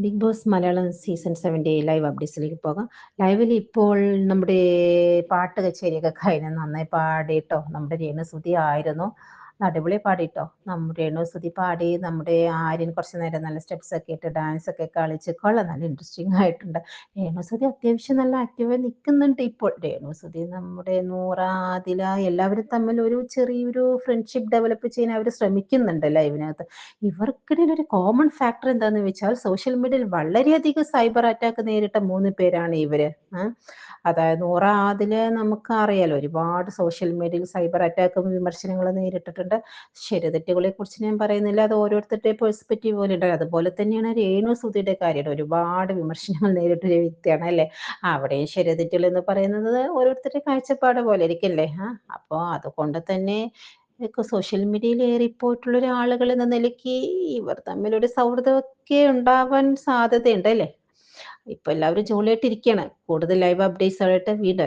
Big boss Malayalam season 7 live അപ്ഡേറ്റ്സിലേക്ക് പോകാം. ലൈവിൽ ഇപ്പോൾ നമ്മുടെ പാട്ട് കച്ചേരിയൊക്കെ കഴിഞ്ഞ് നന്നായി പാടിട്ടോ. നമ്മുടെ രേണുസുതി ആയിരുന്നു. അടിപൊളി പാടിട്ടോ. രേണുസുതി പാടി. നമ്മുടെ ആര്യൻ കുറച്ച് നേരം നല്ല സ്റ്റെപ്സൊക്കെ ഇട്ട് ഡാൻസൊക്കെ കളിച്ച് കൊള്ളാം. നല്ല ഇൻട്രസ്റ്റിംഗ് ആയിട്ടുണ്ട്. രേണുസുതി അത്യാവശ്യം നല്ല ആക്റ്റീവായി നിൽക്കുന്നുണ്ട് ഇപ്പോൾ. രേണുസുതി, നമ്മുടെ നൂറ, ആദില എല്ലാവരും തമ്മിൽ ഒരു ചെറിയൊരു ഫ്രണ്ട്ഷിപ്പ് ഡെവലപ്പ് ചെയ്യാൻ അവർ ശ്രമിക്കുന്നുണ്ട് ലൈവിനകത്ത്. ഇവർക്കിടയിൽ ഒരു കോമൺ ഫാക്ടർ എന്താന്ന് വെച്ചാൽ സോഷ്യൽ മീഡിയയിൽ വളരെയധികം സൈബർ അറ്റാക്ക് നേരിട്ട 3 പേരാണ് ഇവര്. അതായത് നൂറ, ആദില് നമുക്കറിയാലോ ഒരുപാട് സോഷ്യൽ മീഡിയയിൽ സൈബർ അറ്റാക്കും വിമർശനങ്ങളും നേരിട്ടിട്ടുണ്ട്. ശരി തെറ്റുകളെ കുറിച്ച് ഞാൻ പറയുന്നില്ല. അത് ഓരോരുത്തരുടെ പെർസ്പെക്റ്റീവ് പോലെ ഉണ്ട്. അതുപോലെ തന്നെയാണ് രേണുസുധിയുടെ കാര്യം. ഒരുപാട് വിമർശനങ്ങൾ നേരിട്ടൊരു വ്യക്തിയാണ് അല്ലേ? അവിടെയും ശരി തെറ്റുകൾ എന്ന് പറയുന്നത് ഓരോരുത്തരുടെ കാഴ്ചപ്പാട് പോലെ ഇരിക്കില്ലേ? അപ്പോൾ അതുകൊണ്ട് തന്നെ സോഷ്യൽ മീഡിയയിൽ ഏറിപ്പോയിട്ടുള്ള ഒരാളുകൾ എന്ന നിലയ്ക്ക് ഇവർ തമ്മിലൊരു സൗഹൃദമൊക്കെ ഉണ്ടാവാൻ സാധ്യതയുണ്ട് അല്ലേ? ഇപ്പൊ എല്ലാവരും ജോളിയായിട്ട് ഇരിക്കുകയാണ്. കൂടുതൽ ലൈവ് അപ്ഡേറ്റ്സ് ആയിട്ട് വീണ്ടും